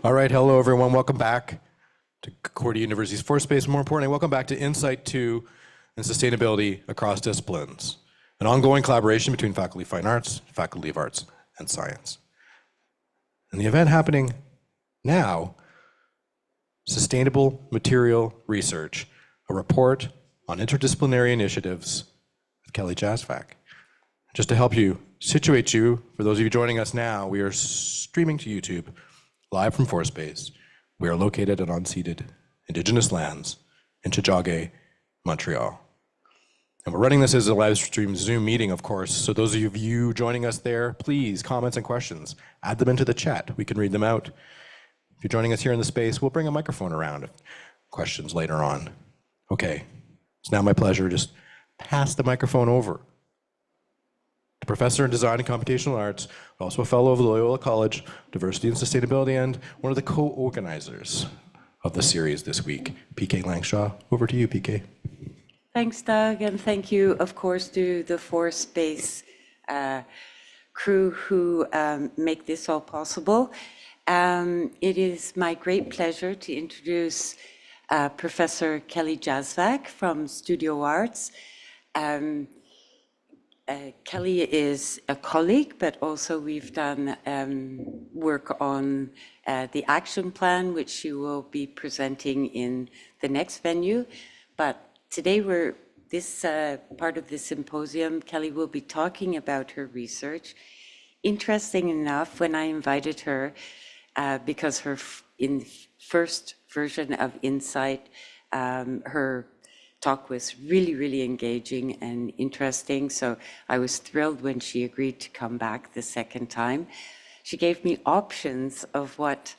All right, hello everyone. Welcome back to Concordia University's Force Space. More importantly, welcome back to In.Site2 and Sustainability across disciplines, an ongoing collaboration between Faculty of Fine Arts, Faculty of Arts and Science. And the event happening now, Sustainable Material Research, a report on interdisciplinary initiatives with Kelly Jazvac. Just to help you, situate you, for those of you joining us now, we are streaming to YouTube, live from Force Space. We are located on unceded Indigenous lands in Jazvac, Montreal. And we're running this as a live stream Zoom meeting, of course, so those of you joining us there, please, comments and questions, add them into the chat. We can read them out. If you're joining us here in the space, we'll bring a microphone around. Questions later on. Okay, it's now my pleasure to just pass the microphone over to Professor in Design and Computational Arts, also a fellow of the Loyola College, Diversity and Sustainability, and one of the co-organizers of the series this week, PK Langshaw. Over to you, PK. Thanks, Doug, and thank you, of course, to the Force Space crew who make this all possible. It is my great pleasure to introduce Professor Kelly Jazvac from Studio Arts. Kelly is a colleague, but also we've done work on the action plan, which she will be presenting in the next venue. But today this part of the symposium, Kelly will be talking about her research. Interesting enough, when I invited her, because her first version of In.Site, her talk was really, really engaging and interesting. So I was thrilled when she agreed to come back the second time. She gave me options of what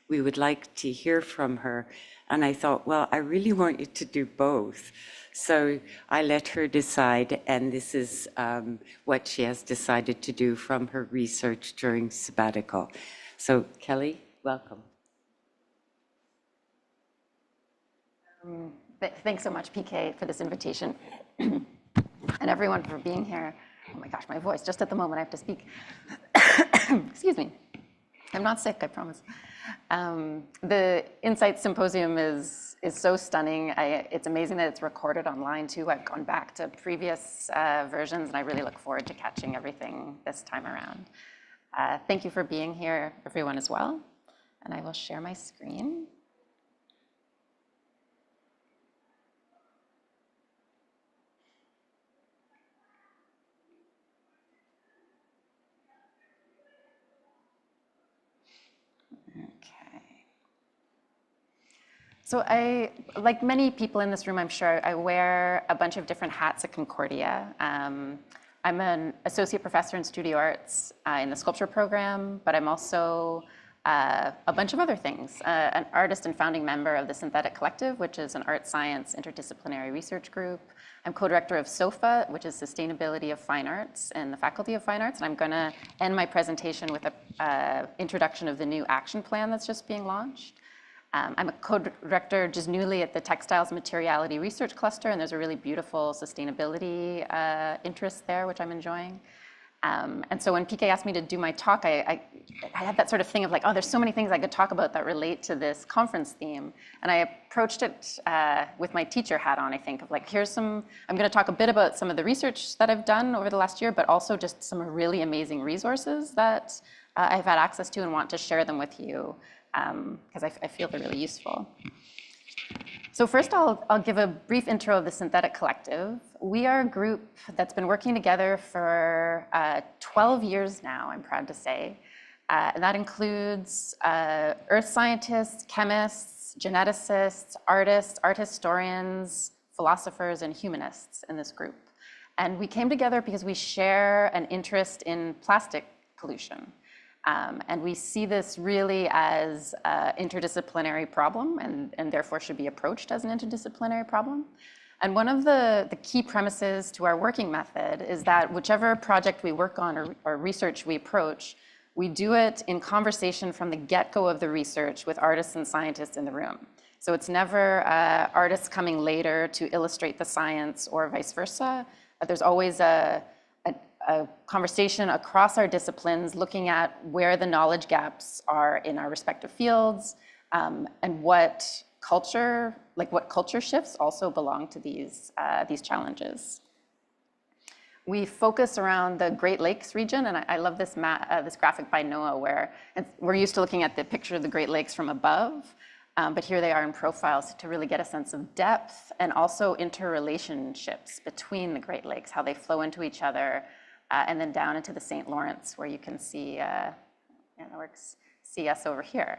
we would like to hear from her. And I thought, well, I really want you to do both. So I let her decide, and this is what she has decided to do from her research during sabbatical. So Kelly, welcome. Thanks so much, PK, for this invitation, and everyone for being here. Oh my gosh, my voice, just at the moment I have to speak. Excuse me. I'm not sick, I promise. The In.Site Symposium is so stunning. It's amazing that it's recorded online too. I've gone back to previous versions, and I really look forward to catching everything this time around. Thank you for being here, everyone, as well. And I will share my screen. So like many people in this room, I'm sure, I wear a bunch of different hats at Concordia. I'm an associate professor in studio arts in the sculpture program, but I'm also a bunch of other things. An artist and founding member of the Synthetic Collective, which is an art science interdisciplinary research group. I'm co-director of SOFA, which is Sustainability of Fine Arts in the Faculty of Fine Arts. And I'm going to end my presentation with an introduction of the new action plan that's just being launched. I'm a co-director just newly at the Textiles Materiality Research Cluster, and there's a really beautiful sustainability interest there, which I'm enjoying. And so when PK asked me to do my talk, I had that sort of thing of like, oh, there's so many things I could talk about that relate to this conference theme. And I approached it with my teacher hat on, I think, of like, I'm going to talk a bit about some of the research that I've done over the last year, but also just some really amazing resources that I've had access to and want to share them with you, because I feel they're really useful. So first, I'll give a brief intro of the Synthetic Collective. We are a group that's been working together for 12 years now, I'm proud to say. And that includes earth scientists, chemists, geneticists, artists, art historians, philosophers, and humanists in this group. And we came together because we share an interest in plastic pollution. And we see this really as an interdisciplinary problem and therefore should be approached as an interdisciplinary problem. And one of the key premises to our working method is that whichever project we work on or research we approach, we do it in conversation from the get-go of the research with artists and scientists in the room. So it's never artists coming later to illustrate the science or vice versa. There's always a a conversation across our disciplines, looking at where the knowledge gaps are in our respective fields, and what culture shifts also belong to these challenges. We focus around the Great Lakes region, and I love this this graphic by Noah, where we're used to looking at the picture of the Great Lakes from above, but here they are in profiles to really get a sense of depth and also interrelationships between the Great Lakes, how they flow into each other, and then down into the St. Lawrence, where you can see, see us over here,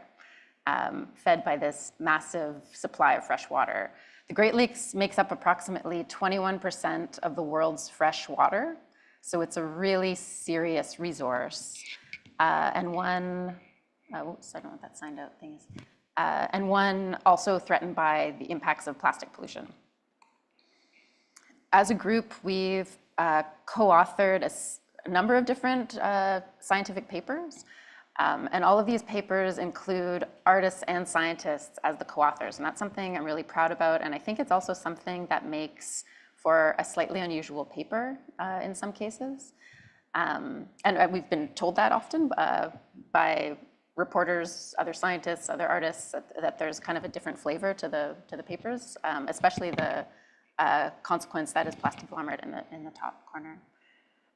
fed by this massive supply of fresh water. The Great Lakes makes up approximately 21% of the world's fresh water, so it's a really serious resource, and one, oops, I don't know what that signed out thing is, and one also threatened by the impacts of plastic pollution. As a group, we've co-authored a number of different scientific papers, and all of these papers include artists and scientists as the co-authors, and that's something I'm really proud about, and I think it's also something that makes for a slightly unusual paper in some cases. And we've been told that often by reporters, other scientists, other artists, that there's kind of a different flavor to the papers, especially the consequence that is plastic agglomerate in the top corner.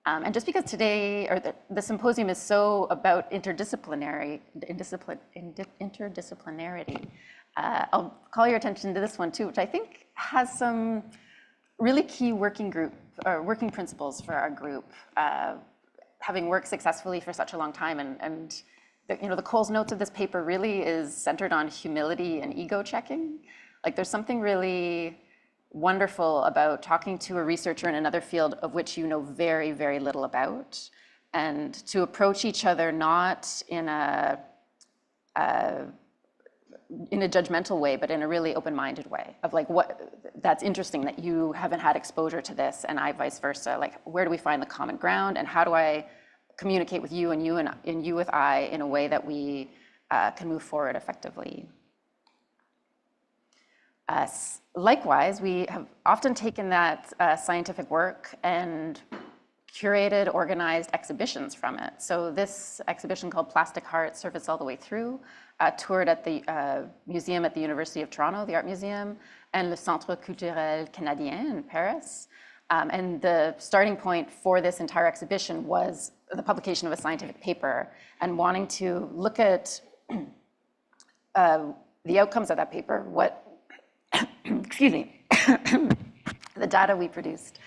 And just because today, or the symposium is so about interdisciplinarity, I'll call your attention to this one too, which I think has some really key working principles for our group, having worked successfully for such a long time. And the Coles notes of this paper really is centered on humility and ego checking. Like, there's something really wonderful about talking to a researcher in another field of which you know very, very little about, and to approach each other not in a judgmental way, but in a really open-minded way of like, that's interesting that you haven't had exposure to this, and I vice versa. Like, where do we find the common ground, and how do I communicate with you and you with I in a way that we can move forward effectively? Likewise, we have often taken that scientific work and curated, organized exhibitions from it. So this exhibition called Plastic Heart, Surface All the Way Through, toured at the museum at the University of Toronto, the Art Museum, and Le Centre Culturel Canadien in Paris. And the starting point for this entire exhibition was the publication of a scientific paper, and wanting to look at the outcomes of that paper, excuse me, the data we produced,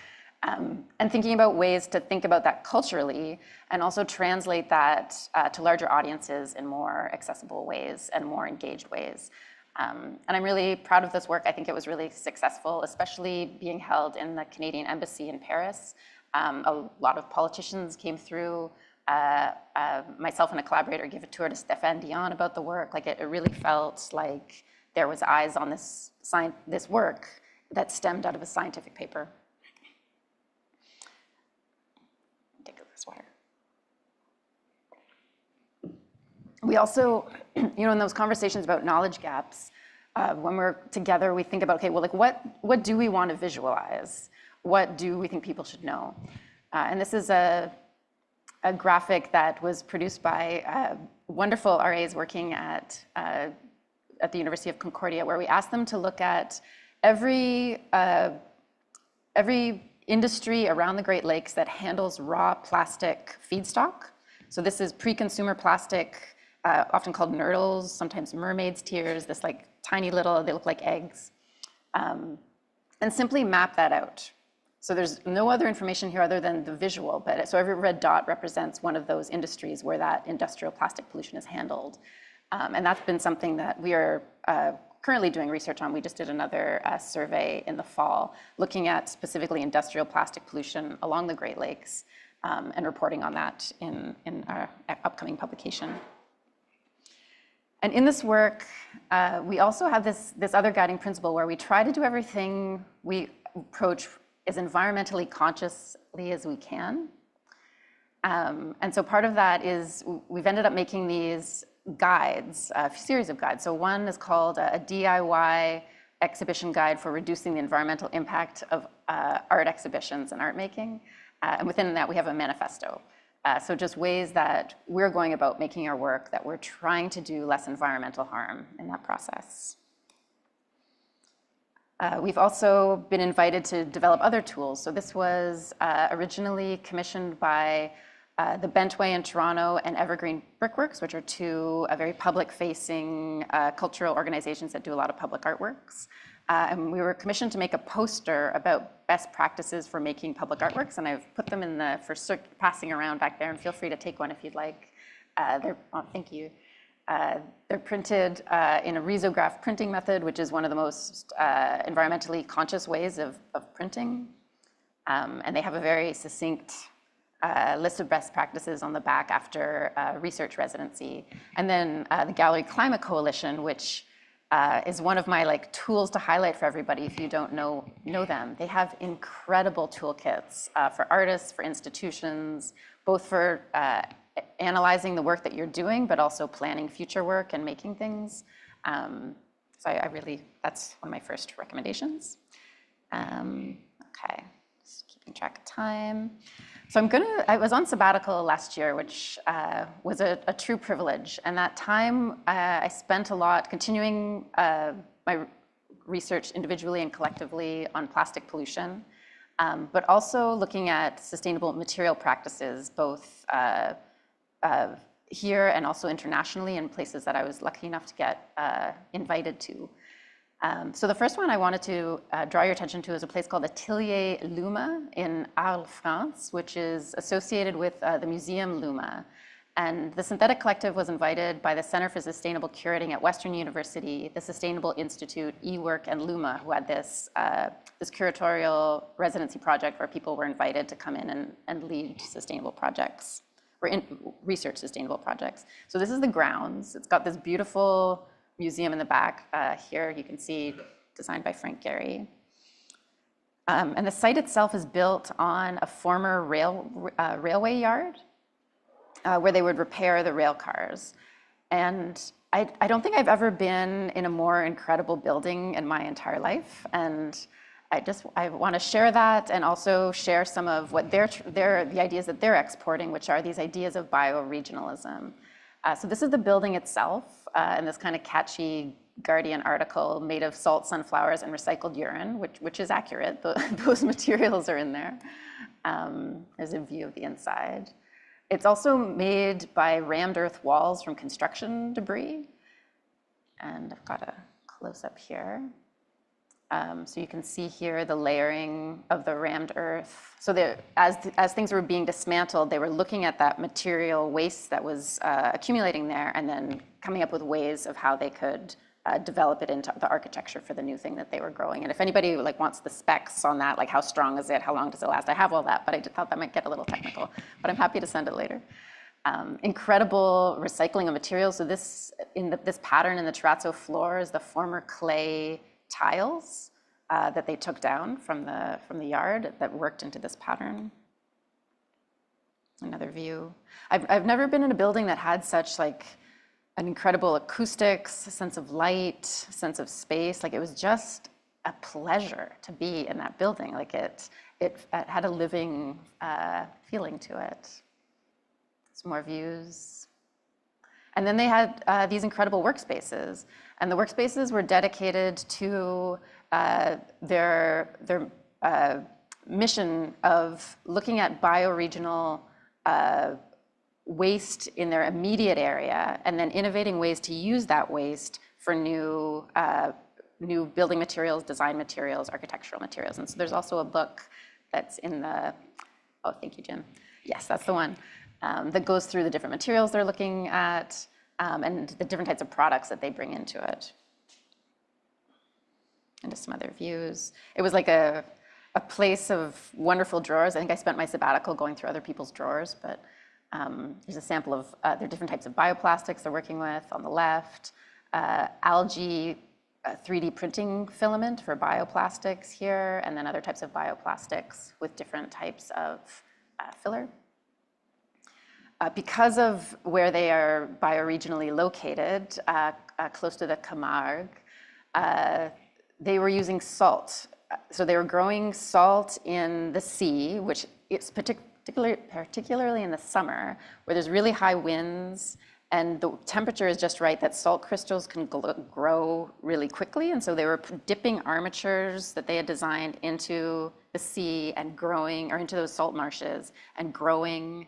and thinking about ways to think about that culturally and also translate that to larger audiences in more accessible ways and more engaged ways. And I'm really proud of this work. I think it was really successful, especially being held in the Canadian Embassy in Paris. A lot of politicians came through. Myself and a collaborator gave a tour to Stéphane Dion about the work. Like, it really felt like there was eyes on this work that stemmed out of a scientific paper. Take a this water. We also, in those conversations about knowledge gaps, when we're together, we think about, okay, well, like, what do we want to visualize? What do we think people should know? And this is a graphic that was produced by wonderful RAs working at the University of Concordia, where we asked them to look at every industry around the Great Lakes that handles raw plastic feedstock. So this is pre-consumer plastic, often called nurdles, sometimes mermaid's tears, this like tiny little, they look like eggs, and simply map that out. So there's no other information here other than the visual, but so every red dot represents one of those industries where that industrial plastic pollution is handled. And that's been something that we are currently doing research on. We just did another survey in the fall, looking at specifically industrial plastic pollution along the Great Lakes, and reporting on that in our upcoming publication. And in this work, we also have this other guiding principle where we try to do everything we approach as environmentally consciously as we can. And so part of that is we've ended up making these guides, a series of guides. So one is called a DIY exhibition guide for reducing the environmental impact of art exhibitions and art making. And within that, we have a manifesto. So just ways that we're going about making our work, that we're trying to do less environmental harm in that process. We've also been invited to develop other tools. So this was originally commissioned by the Bentway in Toronto and Evergreen Brickworks, which are two very public-facing cultural organizations that do a lot of public artworks. And we were commissioned to make a poster about best practices for making public artworks, and I've put them in the passing around back there, and feel free to take one if you'd like. Thank you. They're printed in a risograph printing method, which is one of the most environmentally conscious ways of printing. And they have a very succinct list of best practices on the back after research residency. And then the Gallery Climate Coalition, which is one of my tools to highlight for everybody if you don't know them. They have incredible toolkits for artists, for institutions, both for analyzing the work that you're doing, but also planning future work and making things. So that's one of my first recommendations. Okay, just keeping track of time. So I was on sabbatical last year, which was a true privilege. And that time I spent a lot continuing my research individually and collectively on plastic pollution, but also looking at sustainable material practices, both here and also internationally in places that I was lucky enough to get invited to. So the first one I wanted to draw your attention to is a place called Atelier Luma in Arles, France, which is associated with the Museum Luma. And the Synthetic Collective was invited by the Center for Sustainable Curating at Western University, the Sustainable Institute, eWork, and Luma, who had this curatorial residency project where people were invited to come in and lead sustainable projects, or research sustainable projects. So this is the grounds. It's got this beautiful museum in the back. Here you can see, designed by Frank Gehry. And the site itself is built on a former railway yard where they would repair the rail cars. And I don't think I've ever been in a more incredible building in my entire life. And I want to share that and also share some of what the ideas that they're exporting, which are these ideas of bioregionalism. So this is the building itself, and this kind of catchy Guardian article made of salt, sunflowers, and recycled urine, which is accurate. Those materials are in there. There's a view of the inside. It's also made by rammed earth walls from construction debris. And I've got a close-up here. So you can see here the layering of the rammed earth. So as things were being dismantled, they were looking at that material waste that was accumulating there and then coming up with ways of how they could develop it into the architecture for the new thing that they were growing. And if anybody wants the specs on that, how strong is it, how long does it last, I have all that, but I thought that might get a little technical, but I'm happy to send it later. Incredible recycling of materials. So this pattern in the terrazzo floor is the former clay tiles that they took down from the yard that worked into this pattern. Another view. I've never been in a building that had such an incredible acoustics, sense of light, sense of space. It was just a pleasure to be in that building. It had a living feeling to it. Some more views. And then they had these incredible workspaces. And the workspaces were dedicated to their mission of looking at bioregional waste in their immediate area and then innovating ways to use that waste for new building materials, design materials, architectural materials. And so there's also a book that's in the, oh, thank you, Jim. Yes, that's the one, that goes through the different materials they're looking at and the different types of products that they bring into it. And just some other views. It was a place of wonderful drawers. I think I spent my sabbatical going through other people's drawers, but there's a sample of the different types of bioplastics they're working with on the left, algae 3D printing filament for bioplastics here, and then other types of bioplastics with different types of filler. Because of where they are bioregionally located, close to the Camargue, they were using salt. So they were growing salt in the sea, which it's particularly in the summer, where there's really high winds and the temperature is just right, that salt crystals can grow really quickly. And so they were dipping armatures that they had designed into the sea and growing, or into those salt marshes, and growing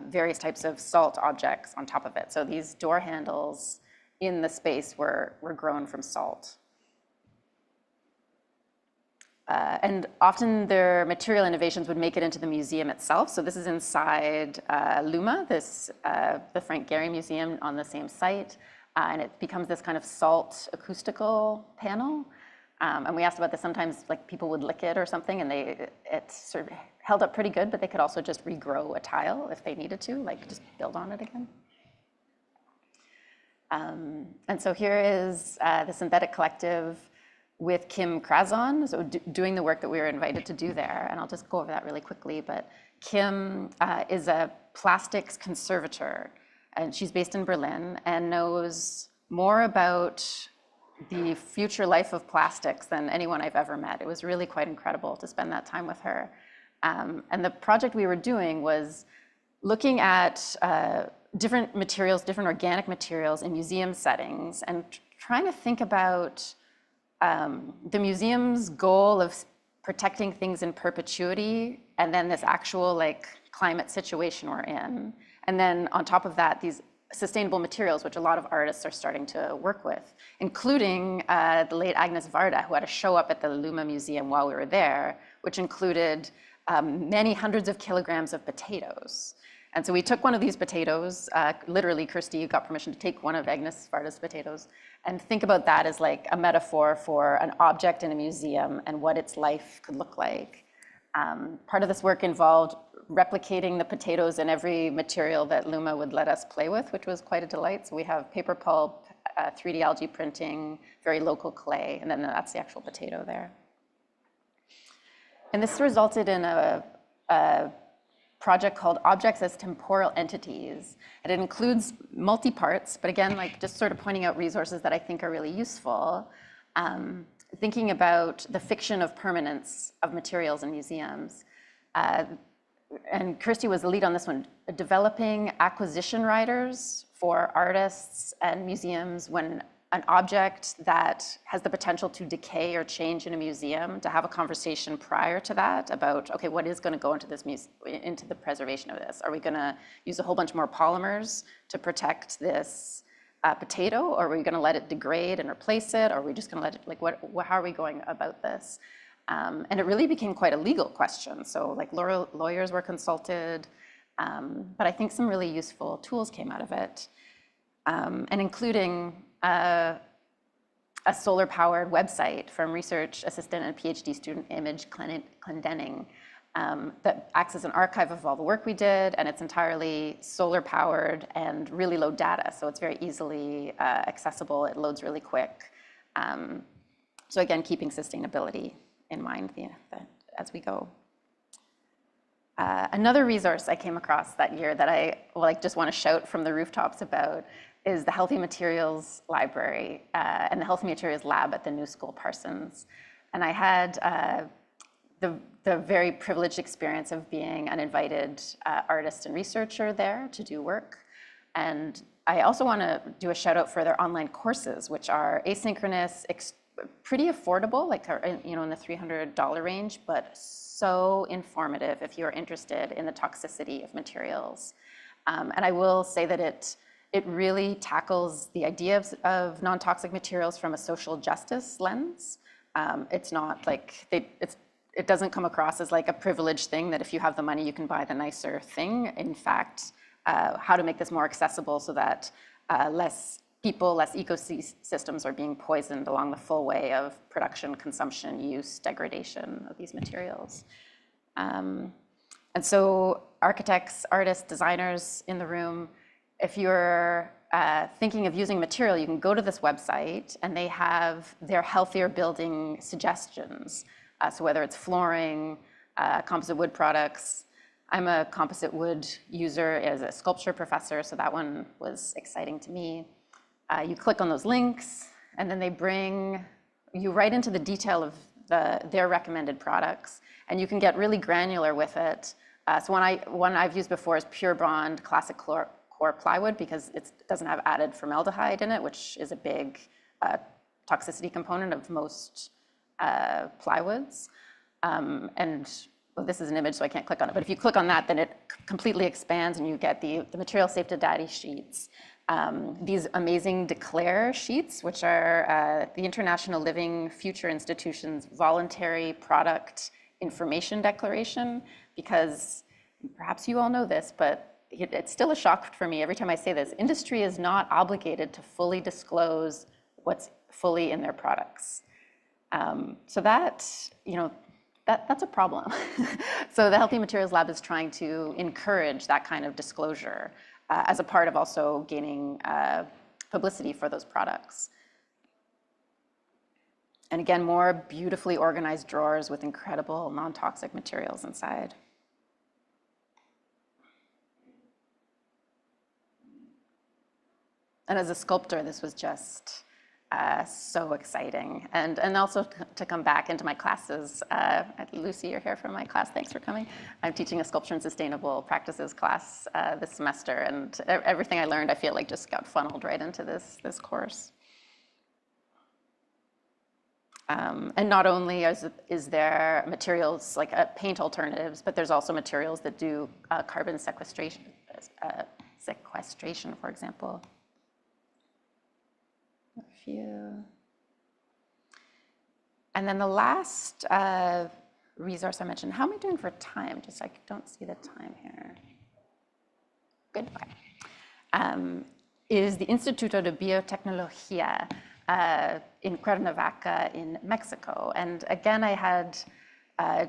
various types of salt objects on top of it. So these door handles in the space were grown from salt. And often their material innovations would make it into the museum itself. So this is inside LUMA, the Frank Gehry Museum on the same site. And it becomes this kind of salt acoustical panel. And we asked about this. Sometimes like people would lick it or something, and it sort of held up pretty good, but they could also just regrow a tile if they needed to, like just build on it again. And so here is the Synthetic Collective with Kim Krazon, so doing the work that we were invited to do there. And I'll just go over that really quickly. But Kim is a plastics conservator, and she's based in Berlin and knows more about the future life of plastics than anyone I've ever met. It was really quite incredible to spend that time with her. And the project we were doing was looking at different materials, different organic materials in museum settings, and trying to think about the museum's goal of protecting things in perpetuity, and then this actual like climate situation we're in. And then on top of that, these sustainable materials, which a lot of artists are starting to work with, including the late Agnes Varda, who had a show up at the Luma Museum while we were there, which included many hundreds of kilograms of potatoes. And so we took one of these potatoes, literally, Kirsty got permission to take one of Agnes Varda's potatoes, and think about that as like a metaphor for an object in a museum and what its life could look like. Part of this work involved replicating the potatoes in every material that Luma would let us play with, which was quite a delight. So we have paper pulp, 3D algae printing, very local clay, and then that's the actual potato there. And this resulted in a project called Objects as Temporal Entities. And it includes multi-parts, but again, like just sort of pointing out resources that I think are really useful. Thinking about the fiction of permanence of materials in museums. And Kirsty was the lead on this one, developing acquisition riders for artists and museums when an object that has the potential to decay or change in a museum, to have a conversation prior to that about, okay, what is going to go into this into the preservation of this? Are we going to use a whole bunch more polymers to protect this potato, or are we going to let it degrade and replace it, or are we just going to let it, like, how are we going about this? And it really became quite a legal question. So like lawyers were consulted, but I think some really useful tools came out of it, and including a solar-powered website from research assistant and PhD student Image Clendening that acts as an archive of all the work we did, and it's entirely solar-powered and really low data, so it's very easily accessible. It loads really quick. So again, keeping sustainability in mind as we go. Another resource I came across that year that I just want to shout from the rooftops about is the Healthy Materials Library and the Healthy Materials Lab at the New School Parsons. And I had the very privileged experience of being an invited artist and researcher there to do work. And I also want to do a shout out for their online courses, which are asynchronous, pretty affordable, like in the $300 range, but so informative if you're interested in the toxicity of materials. And I will say that it really tackles the idea of non-toxic materials from a social justice lens. It's not like it doesn't come across as like a privileged thing that if you have the money you can buy the nicer thing. In fact, how to make this more accessible so that less people, less ecosystems are being poisoned along the full way of production, consumption, use, degradation of these materials. And so architects, artists, designers in the room, if you're thinking of using material, you can go to this website and they have their healthier building suggestions. So whether it's flooring, composite wood products. I'm a composite wood user as a sculpture professor, so that one was exciting to me. You click on those links and then they bring you right into the detail of their recommended products. And you can get really granular with it. So one I've used before is Pure Bond Classic Core plywood, because it doesn't have added formaldehyde in it, which is a big toxicity component of most plywoods. And well, this is an image, so I can't click on it. But if you click on that, then it completely expands, and you get the material safe to daddy sheets. These amazing Declare sheets, which are the International Living Future Institution's voluntary product information declaration, because perhaps you all know this, but it's still a shock for me every time I say this. Industry is not obligated to fully disclose what's fully in their products. So that, that's a problem. So the Healthy Materials Lab is trying to encourage that kind of disclosure as a part of also gaining publicity for those products. And again, more beautifully organized drawers with incredible non-toxic materials inside. And as a sculptor, this was just so exciting. And also to come back into my classes. Lucy, you're here from my class. Thanks for coming. I'm teaching a sculpture and sustainable practices class this semester. And everything I learned, I feel like just got funneled right into this course. And not only is there materials like paint alternatives, but there's also materials that do carbon sequestration, for example. A few. And then the last resource I mentioned, how am I doing for time? Just I don't see the time here. Good, okay. Is the Instituto de Biotecnología in Cuernavaca in Mexico. And again, I had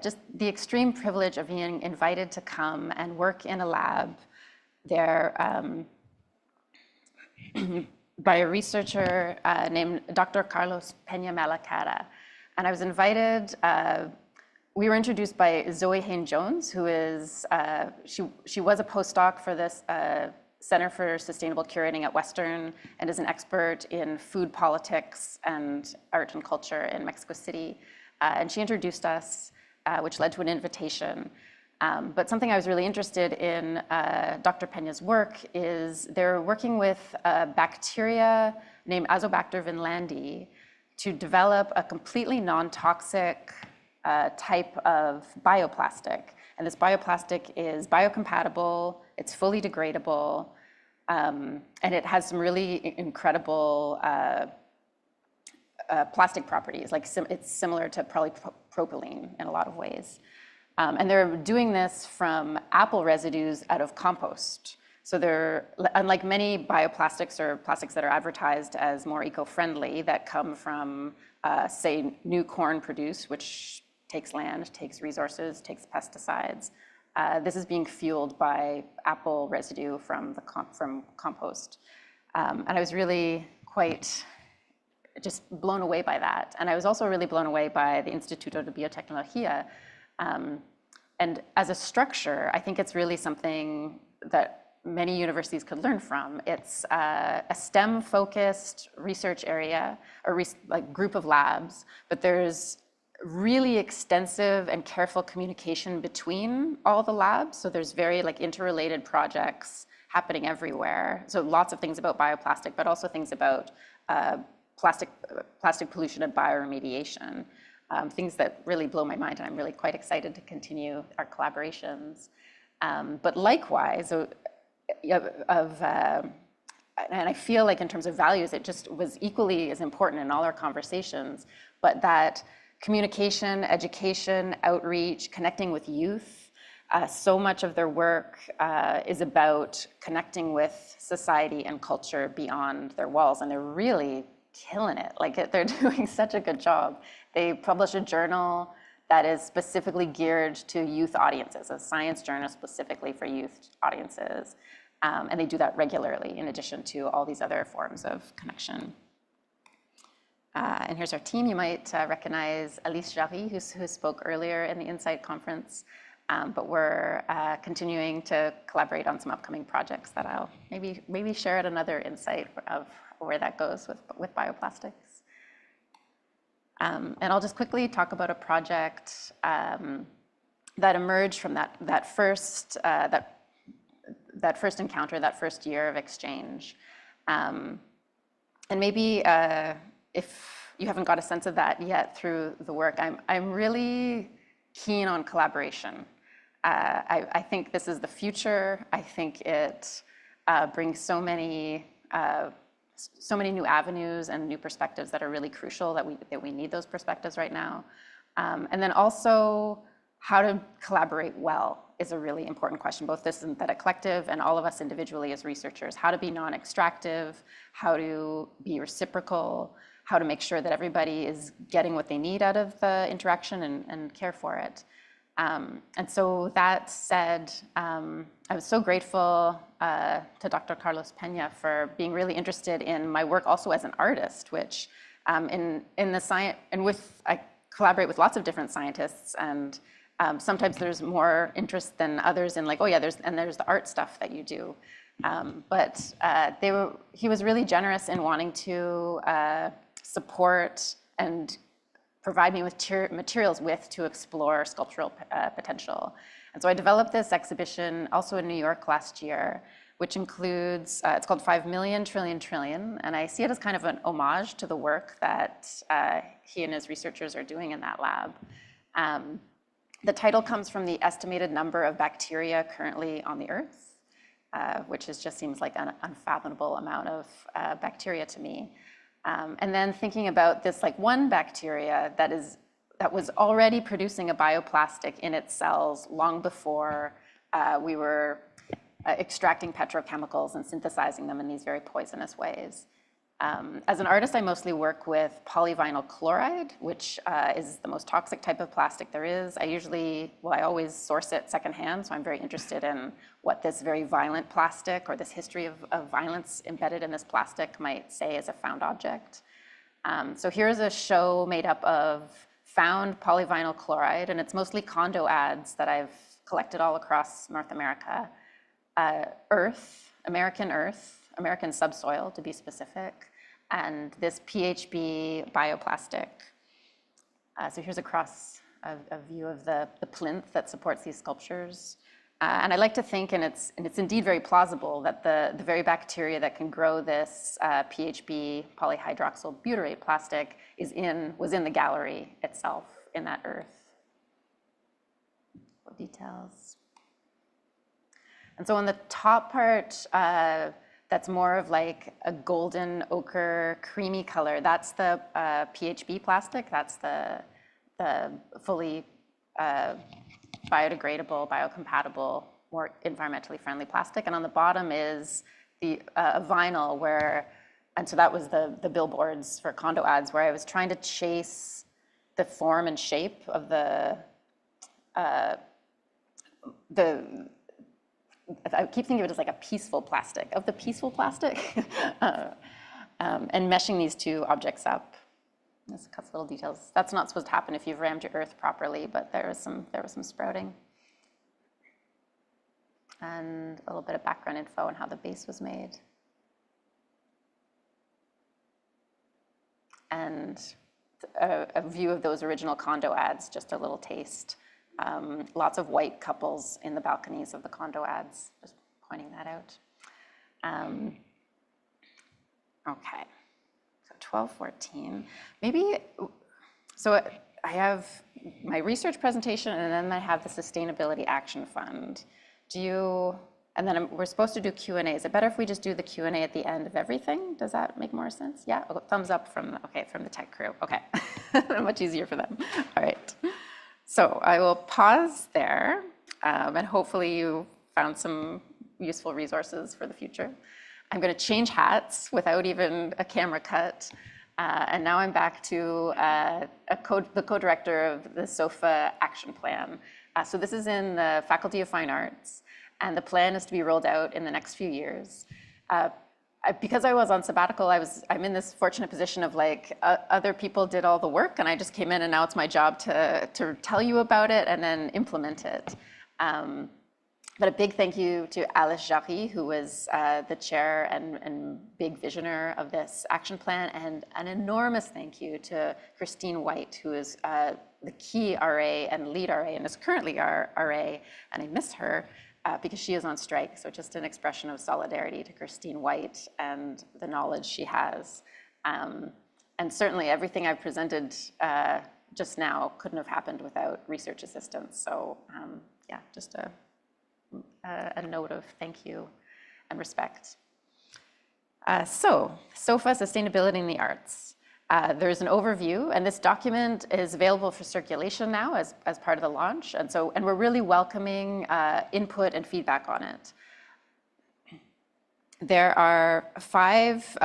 just the extreme privilege of being invited to come and work in a lab there by a researcher named Dr. Carlos Peña Malacara. And I was invited, we were introduced by Zoe Hayne-Jones, who is, she was a postdoc for this Center for Sustainable Curating at Western, and is an expert in food politics and art and culture in Mexico City. And she introduced us, which led to an invitation. But something I was really interested in Dr. Peña's work is they're working with a bacteria named Azobacter vinlandi to develop a completely non-toxic type of bioplastic. And this bioplastic is biocompatible, it's fully degradable, and it has some really incredible plastic properties. Like it's similar to polypropylene in a lot of ways. And they're doing this from apple residues out of compost. So they're, unlike many bioplastics or plastics that are advertised as more eco-friendly that come from, say, new corn produce, which takes land, takes resources, takes pesticides. This is being fueled by apple residue from compost. And I was really quite just blown away by that. And I was also really blown away by the Instituto de Biotecnología. And as a structure, I think it's really something that many universities could learn from. It's a STEM-focused research area, or like group of labs, but there's really extensive and careful communication between all the labs. So there's very like interrelated projects happening everywhere. So lots of things about bioplastic, but also things about plastic pollution and bioremediation. Things that really blow my mind, and I'm really quite excited to continue our collaborations. But likewise, and I feel like in terms of values, it just was equally as important in all our conversations, but that communication, education, outreach, connecting with youth, so much of their work is about connecting with society and culture beyond their walls, and they're really killing it. Like they're doing such a good job. They publish a journal that is specifically geared to youth audiences, a science journal specifically for youth audiences. And they do that regularly in addition to all these other forms of connection. And here's our team. You might recognize Alice Jarry, who spoke earlier in the In.Site conference. But we're continuing to collaborate on some upcoming projects that I'll maybe share at another In.Site of where that goes with bioplastics. And I'll just quickly talk about a project that emerged from that first encounter, that first year of exchange. And maybe if you haven't got a sense of that yet through the work, I'm really keen on collaboration. I think this is the future. I think it brings so many new avenues and new perspectives that are really crucial, that we need those perspectives right now. And then also how to collaborate well is a really important question, both this synthetic collective and all of us individually as researchers. How to be non-extractive, how to be reciprocal, how to make sure that everybody is getting what they need out of the interaction and care for it. And so that said, I was so grateful to Dr. Carlos Peña for being really interested in my work also as an artist, which in the science, I collaborate with lots of different scientists, and sometimes there's more interest than others in like, oh yeah, there's the art stuff that you do. But he was really generous in wanting to support and provide me with materials to explore sculptural potential. And so I developed this exhibition also in New York last year, which includes, it's called 5 million trillion trillion, and I see it as kind of an homage to the work that he and his researchers are doing in that lab. The title comes from the estimated number of bacteria currently on the Earth, which just seems like an unfathomable amount of bacteria to me. And then thinking about this like one bacteria that was already producing a bioplastic in its cells long before we were extracting petrochemicals and synthesizing them in these very poisonous ways. As an artist, I mostly work with polyvinyl chloride, which is the most toxic type of plastic there is. I always source it secondhand, so I'm very interested in what this very violent plastic or this history of violence embedded in this plastic might say as a found object. So here's a show made up of found polyvinyl chloride, and it's mostly condo ads that I've collected all across North America. American subsoil to be specific, and this PHB bioplastic. So here's a view of the plinth that supports these sculptures. And I like to think, and it's indeed very plausible, that the very bacteria that can grow this PHB polyhydroxyl butyrate plastic was in the gallery itself, in that earth. What details? And so on the top part, that's more of like a golden ochre creamy color. That's the PHB plastic. That's the fully biodegradable, biocompatible, more environmentally friendly plastic. And on the bottom is the vinyl and so that was the billboards for condo ads, where I was trying to chase the form and shape of I keep thinking of it as like a peaceful plastic, and meshing these two objects up. This cuts little details. That's not supposed to happen if you've rammed your earth properly, but there was some sprouting. And a little bit of background info on how the base was made. And a view of those original condo ads, just a little taste. Lots of white couples in the balconies of the condo ads, just pointing that out. Okay, so 1214. So I have my research presentation, and then I have the Sustainability Action Fund. And then we're supposed to do Q&A. Is it better if we just do the Q&A at the end of everything? Does that make more sense? Yeah, thumbs up from the tech crew. Okay, much easier for them. All right. So I will pause there, and hopefully you found some useful resources for the future. I'm going to change hats without even a camera cut, and now I'm back to the co-director of the SOFA Action Plan. So this is in the Faculty of Fine Arts, and the plan is to be rolled out in the next few years. Because I was on sabbatical, I'm in this fortunate position of like other people did all the work, and I just came in, and now it's my job to tell you about it and then implement it. But a big thank you to Alice Jarry, who was the chair and big visioner of this action plan, and an enormous thank you to Christine White, who is the key RA and lead RA and is currently our RA, and I miss her because she is on strike. So just an expression of solidarity to Christine White and the knowledge she has. And certainly everything I've presented just now couldn't have happened without research assistance. So yeah, just a note of thank you and respect. So, SOFA, Sustainability in the Arts. There's an overview, and this document is available for circulation now as part of the launch. And we're really welcoming input and feedback on it. There are 5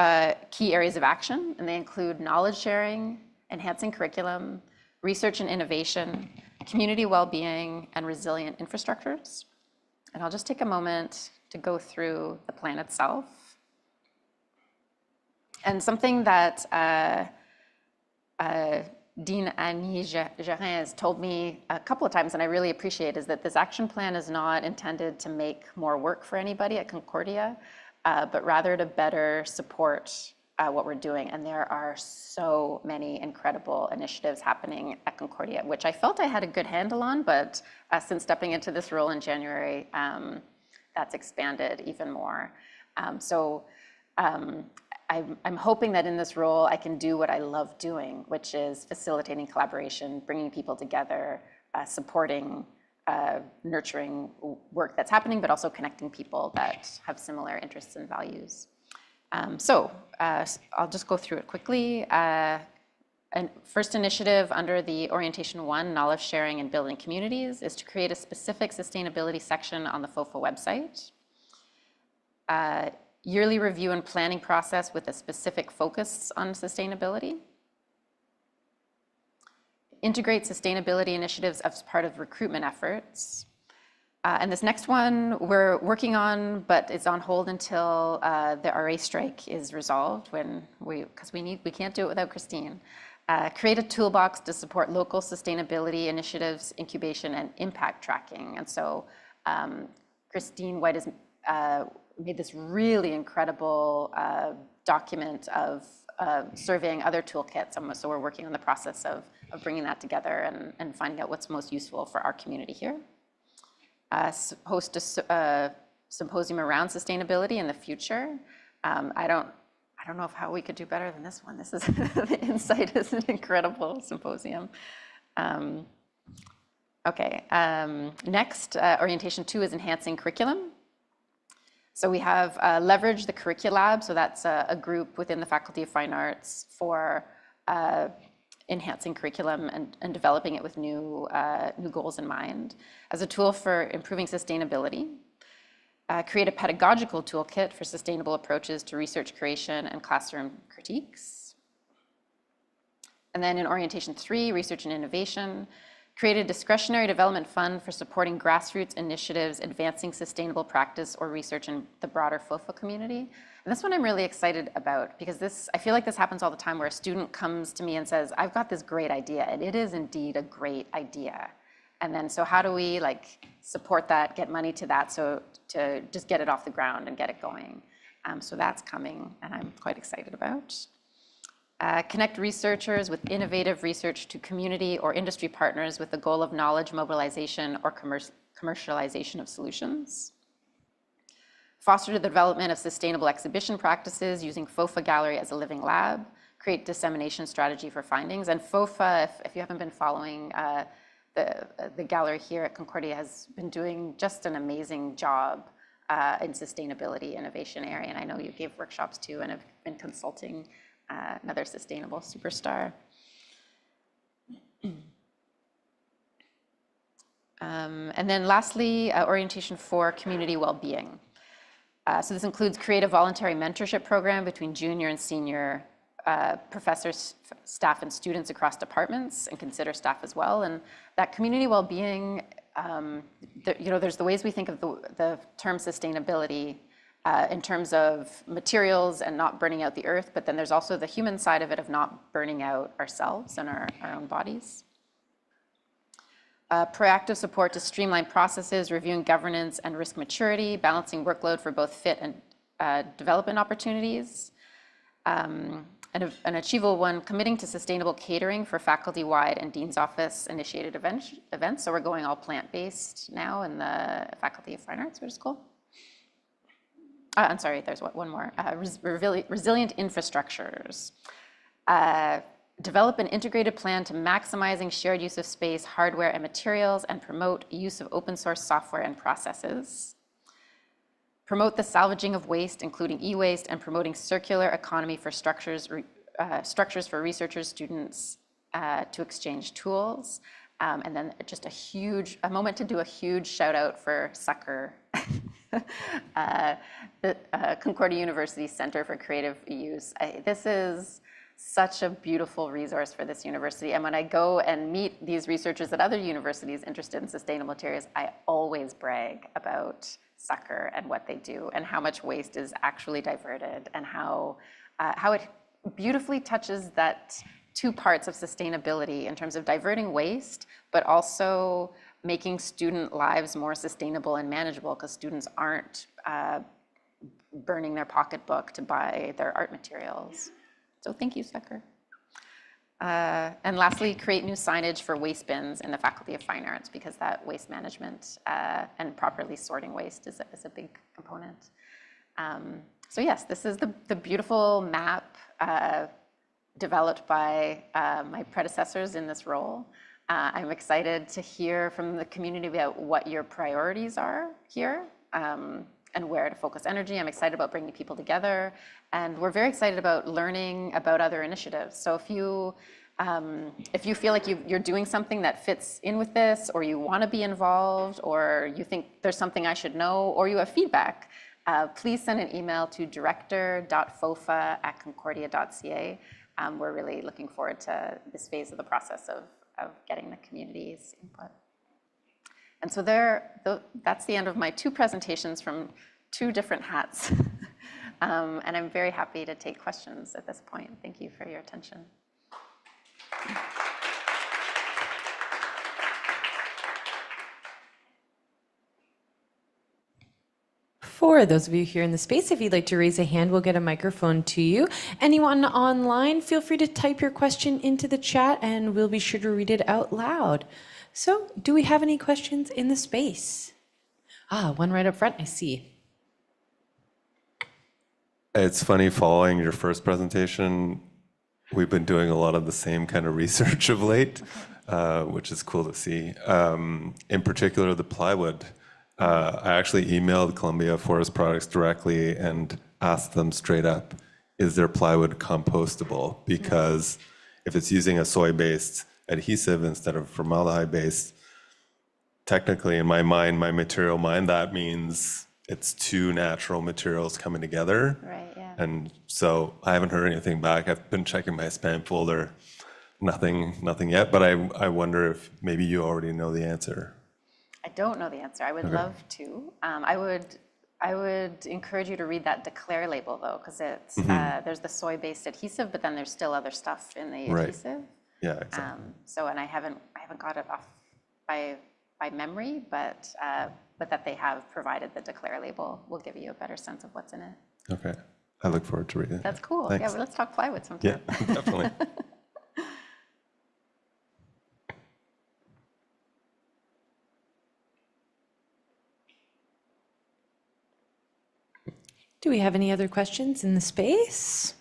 key areas of action, and they include knowledge sharing, enhancing curriculum, research and innovation, community well-being, and resilient infrastructures. And I'll just take a moment to go through the plan itself. And something that Dean Annie Gérin has told me a couple of times, and I really appreciate, is that this action plan is not intended to make more work for anybody at Concordia, but rather to better support what we're doing. And there are so many incredible initiatives happening at Concordia, which I felt I had a good handle on, but since stepping into this role in January, that's expanded even more. I'm hoping that in this role, I can do what I love doing, which is facilitating collaboration, bringing people together, supporting, nurturing work that's happening, but also connecting people that have similar interests and values. I'll just go through it quickly. First initiative under the Orientation 1, Knowledge Sharing and Building Communities, is to create a specific sustainability section on the FOFA website. Yearly review and planning process with a specific focus on sustainability. Integrate sustainability initiatives as part of recruitment efforts. And this next one we're working on, but it's on hold until the RA strike is resolved, because we can't do it without Christine. Create a toolbox to support local sustainability initiatives, incubation, and impact tracking. And so Christine White has made this really incredible document of surveying other toolkits. So we're working on the process of bringing that together and finding out what's most useful for our community here. Host a symposium around sustainability in the future. I don't know how we could do better than this one. This is the In.Site is an incredible symposium. Okay. Next, Orientation 2 is enhancing curriculum. So we have leveraged the Curriculab. So that's a group within the Faculty of Fine Arts for enhancing curriculum and developing it with new goals in mind as a tool for improving sustainability. Create a pedagogical toolkit for sustainable approaches to research creation and classroom critiques. And then in Orientation 3, Research and Innovation, create a discretionary development fund for supporting grassroots initiatives, advancing sustainable practice or research in the broader FOFA community. And this one I'm really excited about, because I feel like this happens all the time where a student comes to me and says, I've got this great idea, and it is indeed a great idea. And then, so how do we support that, get money to that, so to just get it off the ground and get it going? So that's coming, and I'm quite excited about. Connect researchers with innovative research to community or industry partners with the goal of knowledge mobilization or commercialization of solutions. Foster the development of sustainable exhibition practices using FOFA Gallery as a living lab. Create dissemination strategy for findings. And FOFA, if you haven't been following, the gallery here at Concordia has been doing just an amazing job in sustainability innovation area. And I know you gave workshops too and have been consulting another sustainable superstar. And then lastly, Orientation 4, Community Wellbeing. So this includes create a voluntary mentorship program between junior and senior professors, staff, and students across departments, and consider staff as well. And that community well-being, there's the ways we think of the term sustainability in terms of materials and not burning out the earth, but then there's also the human side of it of not burning out ourselves and our own bodies. Proactive support to streamline processes, reviewing governance and risk maturity, balancing workload for both fit and development opportunities. And an achievable one, committing to sustainable catering for faculty-wide and Dean's Office initiated events. So we're going all plant-based now in the Faculty of Fine Arts, which is cool. I'm sorry, there's one more. Resilient infrastructures. Develop an integrated plan to maximizing shared use of space, hardware, and materials, and promote use of open source software and processes. Promote the salvaging of waste, including e-waste, and promoting circular economy for structures for researchers, students to exchange tools. And then just a moment to do a huge shout out for Sucker, the Concordia University Center for Creative Use. This is such a beautiful resource for this university. And when I go and meet these researchers at other universities interested in sustainable materials, I always brag about Sucker and what they do and how much waste is actually diverted and how it beautifully touches that two parts of sustainability in terms of diverting waste, but also making student lives more sustainable and manageable because students aren't burning their pocketbook to buy their art materials. So thank you, Sucker. And lastly, create new signage for waste bins in the Faculty of Fine Arts because that waste management and properly sorting waste is a big component. So yes, this is the beautiful map developed by my predecessors in this role. I'm excited to hear from the community about what your priorities are here and where to focus energy. I'm excited about bringing people together. And we're very excited about learning about other initiatives. So if you feel like you're doing something that fits in with this, or you want to be involved, or you think there's something I should know, or you have feedback, please send an email to director.fofa@concordia.ca. We're really looking forward to this phase of the process of getting the community's input. And so that's the end of my two presentations from two different hats. And I'm very happy to take questions at this point. Thank you for your attention. For those of you here in the space, if you'd like to raise a hand, we'll get a microphone to you. Anyone online, feel free to type your question into the chat and we'll be sure to read it out loud. So, do we have any questions in the space? One right up front, I see. It's funny, following your first presentation, we've been doing a lot of the same kind of research of late, which is cool to see. In particular, the plywood. I actually emailed Columbia Forest Products directly and asked them straight up, is their plywood compostable? Because if it's using a soy-based adhesive instead of formaldehyde-based, technically in my mind, my material mind, that means it's two natural materials coming together. Right, yeah. And so I haven't heard anything back. I've been checking my spam folder, nothing yet, but I wonder if maybe you already know the answer. I don't know the answer. I would love to. I would encourage you to read that Declare label though, because it's there's the soy-based adhesive, but then there's still other stuff in the adhesive. Yeah, exactly. And I haven't got it off by memory, but that they have provided the Declare label will give you a better sense of what's in it. Okay, I look forward to reading it. That's cool. Thanks. Yeah, well, let's talk plywood sometime. Yeah, definitely. Do we have any other questions in the space?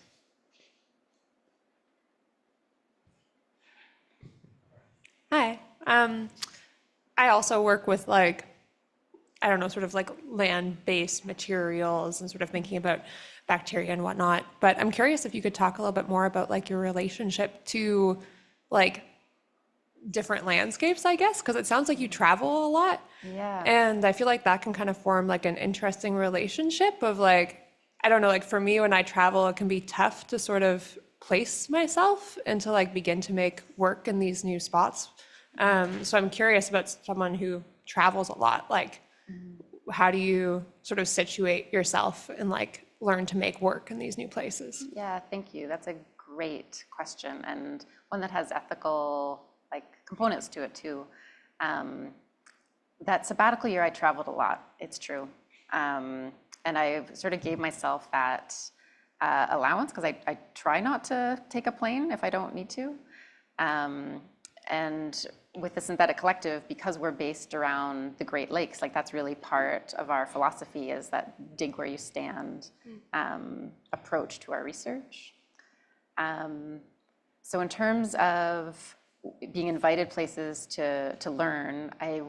Hi. I also work with sort of like land-based materials and sort of thinking about bacteria and whatnot. But I'm curious if you could talk a little bit more about like your relationship to like different landscapes, I guess, because it sounds like you travel a lot. Yeah. And I feel like that can kind of form like an interesting relationship of like, I don't know, like for me when I travel, it can be tough to sort of place myself and to like begin to make work in these new spots. So I'm curious about someone who travels a lot, like how do you sort of situate yourself and like learn to make work in these new places? Yeah, thank you. That's a great question and one that has ethical like components to it too. That sabbatical year, I traveled a lot, it's true. And I sort of gave myself that allowance because I try not to take a plane if I don't need to. And with the Synthetic Collective, because we're based around the Great Lakes, like that's really part of our philosophy is that dig where you stand approach to our research. So in terms of being invited places to learn, I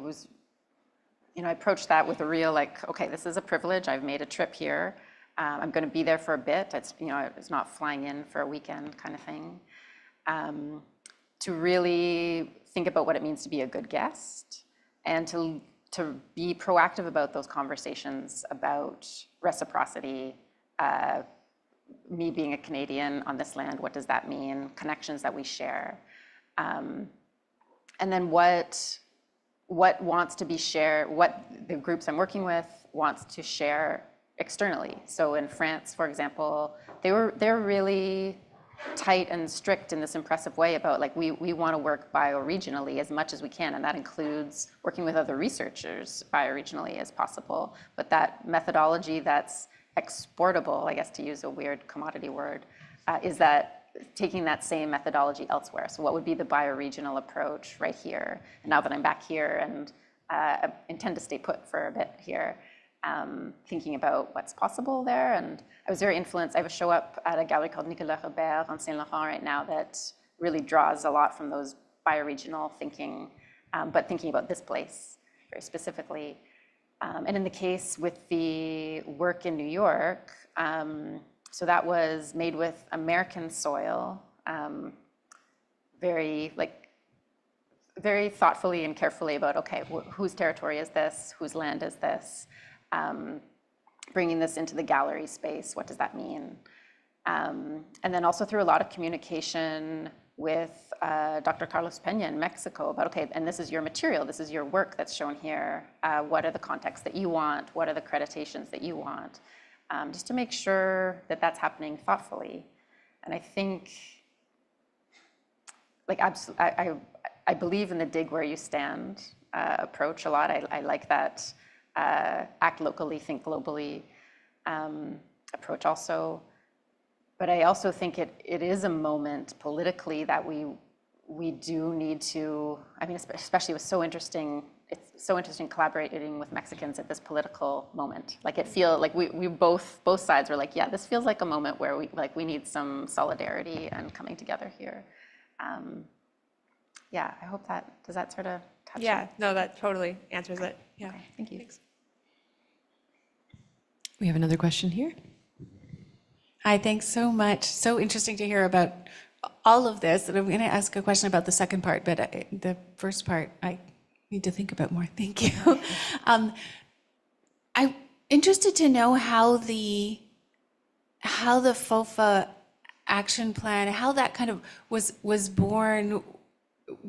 approached that with a real like, okay, this is a privilege. I've made a trip here. I'm going to be there for a bit. It's not flying in for a weekend kind of thing. To really think about what it means to be a good guest and to be proactive about those conversations about reciprocity, me being a Canadian on this land, what does that mean? Connections that we share. And then what wants to be shared, what the groups I'm working with wants to share externally. So in France, for example, they're really tight and strict in this impressive way about like we want to work bioregionally as much as we can, and that includes working with other researchers bioregionally as possible. But that methodology that's exportable, I guess to use a weird commodity word, is that taking that same methodology elsewhere. So what would be the bioregional approach right here? And now that I'm back here and I intend to stay put for a bit here, thinking about what's possible there. And I was very influenced. I have a show up at a gallery called Nicolas Robert on Saint Laurent right now that really draws a lot from those bioregional thinking, but thinking about this place very specifically. And in the case with the work in New York, so that was made with American soil, very thoughtfully and carefully about, okay, whose territory is this? Whose land is this? Bringing this into the gallery space, what does that mean? And then also through a lot of communication with Dr. Carlos Peña in Mexico about, okay, and this is your material, this is your work that's shown here. What are the contexts that you want? What are the creditations that you want? Just to make sure that that's happening thoughtfully. And I think, like, I believe in the dig where you stand approach a lot. I like that act locally, think globally approach also. But I also think it is a moment politically that we do need to, I mean, especially it was so interesting, it's so interesting collaborating with Mexicans at this political moment. Like it feels like we both sides were like, yeah, this feels like a moment where we need some solidarity and coming together here. Yeah, I hope does that sort of touch Yeah, on? no, that totally answers it. Yeah. Okay, thank you. Thanks. We have another question here. Hi, thanks so much. So interesting to hear about all of this. And I'm going to ask a question about the second part, but the first part I need to think about more. Thank you. I'm interested to know how the FOFA action plan, how that kind of was born.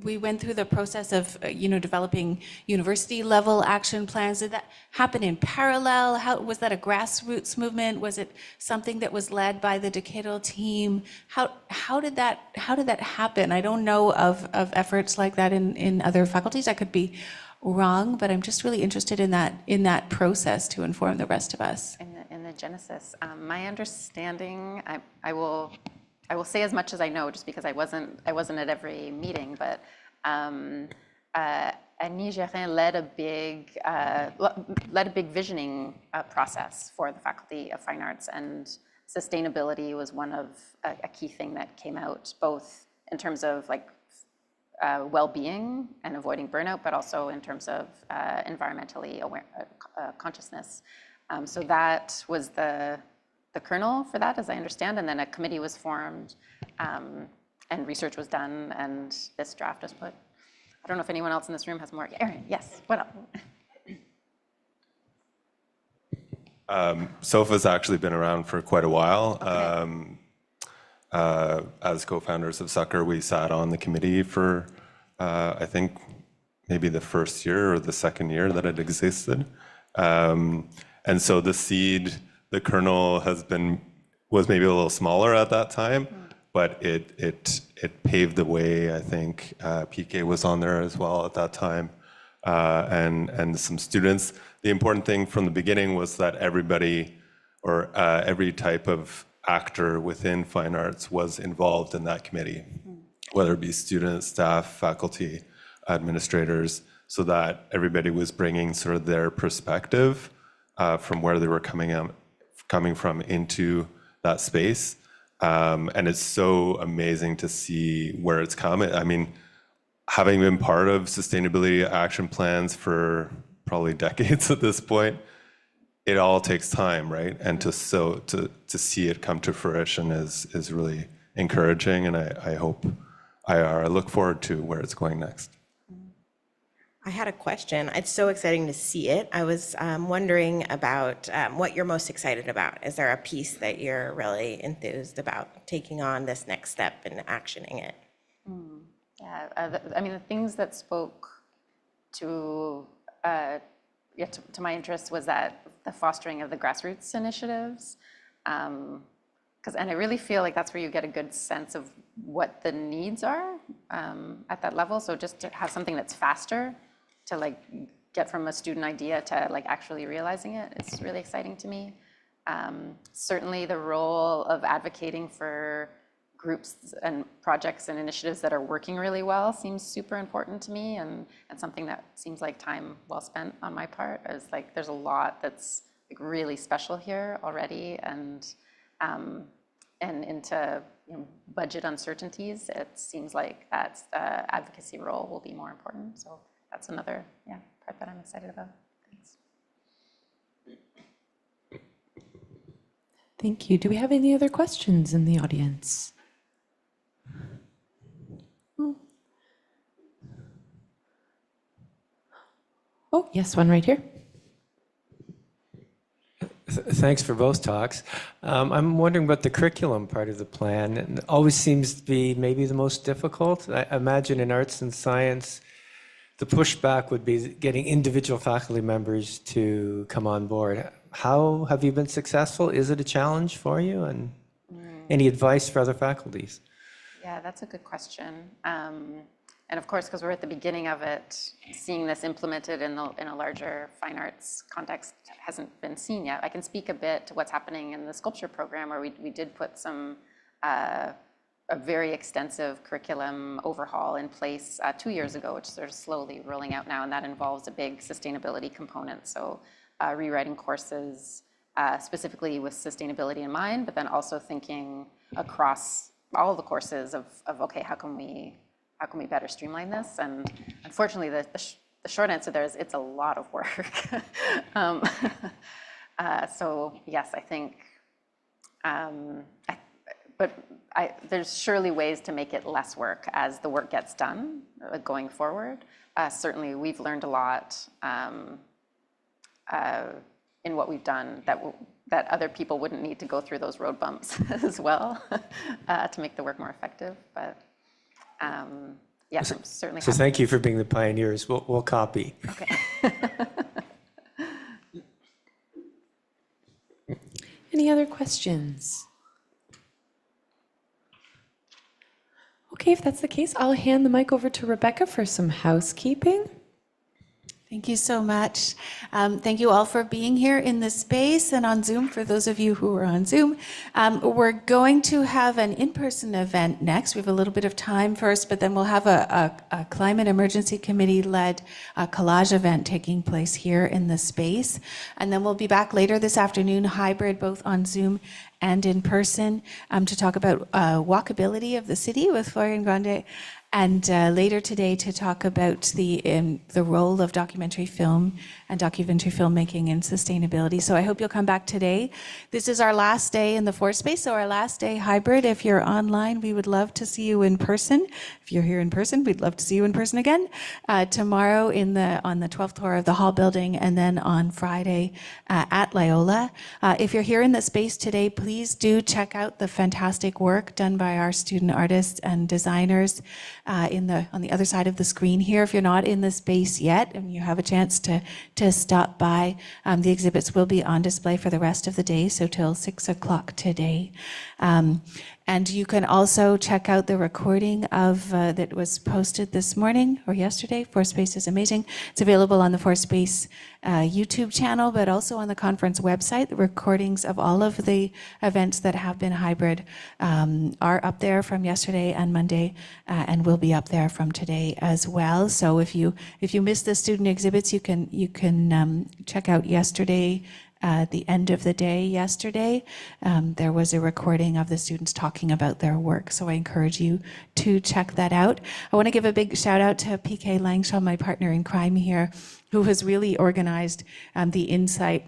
We went through the process of, developing university level action plans. Did that happen in parallel? How was that a grassroots movement? Was it something that was led by the decadal team? How did that happen? I don't know of efforts like that in other faculties. I could be wrong, but I'm just really interested in that process to inform the rest of us. In the genesis, my understanding, I will say as much as I know, just because I wasn't at every meeting, but Annie Gérin led a big visioning process for the Faculty of Fine Arts, and sustainability was one of a key thing that came out, both in terms of well-being and avoiding burnout, but also in terms of environmentally aware consciousness. So that was the kernel for that, as I understand, and then a committee was formed and research was done, and this draft was put. I don't know if anyone else in this room has more. Aaron, yes, what else? SOFA's actually been around for quite a while. Okay. As co-founders of Sucker, we sat on the committee for, I think, maybe the first year or the second year that it existed. And so the seed, the kernel was maybe a little smaller at that time, but it paved the way. I think PK was on there as well at that time. and some students. The important thing from the beginning was that everybody, or every type of actor within fine arts was involved in that committee, whether it be students, staff, faculty, administrators, so that everybody was bringing sort of their perspective from where they were coming from into that space. And it's so amazing to see where it's come. I mean, having been part of sustainability action plans for probably decades at this point, it all takes time, right? And to see it come to fruition is really encouraging, and I look forward to where it's going next. I had a question. It's so exciting to see it. I was wondering about what you're most excited about. Is there a piece that you're really enthused about taking on this next step and actioning it? Yeah, I mean, the things that spoke to my interest was that the fostering of the grassroots initiatives. And I really feel like that's where you get a good sense of what the needs are at that level. So just to have something that's faster to like get from a student idea to like actually realizing it is really exciting to me. Certainly the role of advocating for groups and projects and initiatives that are working really well seems super important to me, and something that seems like time well spent on my part. Is like there's a lot that's like really special here already, and into budget uncertainties, it seems like that advocacy role will be more important. So that's another part that I'm excited about. Thanks. Thank you. Do we have any other questions in the audience? Oh, yes, one right here. Thanks for both talks. I'm wondering about the curriculum part of the plan. It always seems to be maybe the most difficult. I imagine in arts and science, the pushback would be getting individual faculty members to come on board. How have you been successful? Is it a challenge for you? And any advice for other faculties? Yeah, that's a good question. And of course, because we're at the beginning of it, seeing this implemented in a larger fine arts context hasn't been seen yet. I can speak a bit to what's happening in the sculpture program, where we did put a very extensive curriculum overhaul in place 2 years ago, which they're slowly rolling out now, and that involves a big sustainability component. So rewriting courses specifically with sustainability in mind, but then also thinking across all of the courses of okay, how can we better streamline this? And unfortunately, the short answer there is it's a lot of work. So yes, I think, there's surely ways to make it less work as the work gets done going forward. Certainly, we've learned a lot in what we've done that other people wouldn't need to go through those road bumps as well to make the work more effective. But yes, I'm certainly. So thank you for being the pioneers. We'll copy. Okay. Any other questions? Okay, if that's the case, I'll hand the mic over to Rebecca for some housekeeping. Thank you so much. Thank you all for being here in this space and on Zoom, for those of you who are on Zoom. We're going to have an in-person event next. We have a little bit of time first, but then we'll have a Climate Emergency Committee-led collage event taking place here in the space. And then we'll be back later this afternoon, hybrid, both on Zoom and in person, to talk about walkability of the city with Florian Grande. And later today to talk about the role of documentary film and documentary filmmaking in sustainability. So I hope you'll come back today. This is our last day in the Force Space, so our last day hybrid. If you're online, we would love to see you in person. If you're here in person, we'd love to see you in person again. Tomorrow on the 12th floor of the Hall building, and then on Friday at Loyola. If you're here in the space today, please do check out the fantastic work done by our student artists and designers on the other side of the screen here. If you're not in the space yet and you have a chance to stop by, the exhibits will be on display for the rest of the day, so till 6 o'clock today. And you can also check out the recording of that was posted this morning or yesterday. Fourspace is amazing. It's available on the Fourspace YouTube channel, but also on the conference website. The recordings of all of the events that have been hybrid are up there from yesterday and Monday, and will be up there from today as well. So if you missed the student exhibits, you can check out yesterday. The end of the day yesterday, there was a recording of the students talking about their work. So I encourage you to check that out. I want to give a big shout out to PK Langshaw, my partner in crime here, who has really organized the In.Site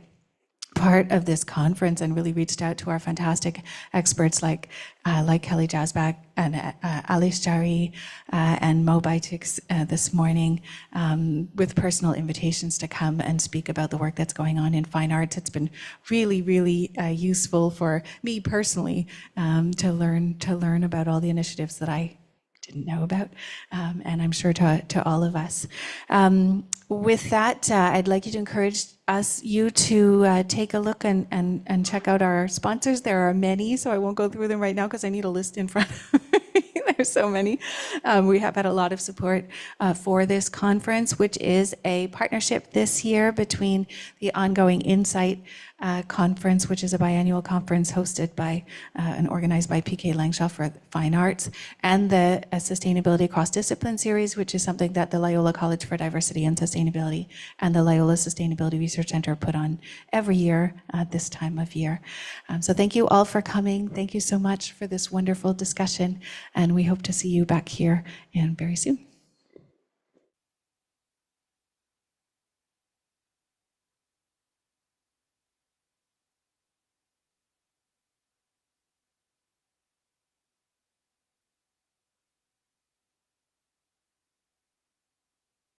part of this conference and really reached out to our fantastic experts like Kelly Jazvac and Alice Jari and MoBitix this morning with personal invitations to come and speak about the work that's going on in fine arts. It's been really, really useful for me personally to learn about all the initiatives that I didn't know about, and I'm sure to all of us. With that, I'd like you to encourage you to take a look and check out our sponsors. There are many, so I won't go through them right now because I need a list in front of me. There's so many. We have had a lot of support for this conference, which is a partnership this year between the ongoing In.Site conference, which is a biannual conference hosted by and organized by PK Langshaw for Fine Arts, and the Sustainability Cross-Discipline Series, which is something that the Loyola College for Diversity and Sustainability and the Loyola Sustainability Research Center put on every year at this time of year. So thank you all for coming. Thank you so much for this wonderful discussion, and we hope to see you back here very soon.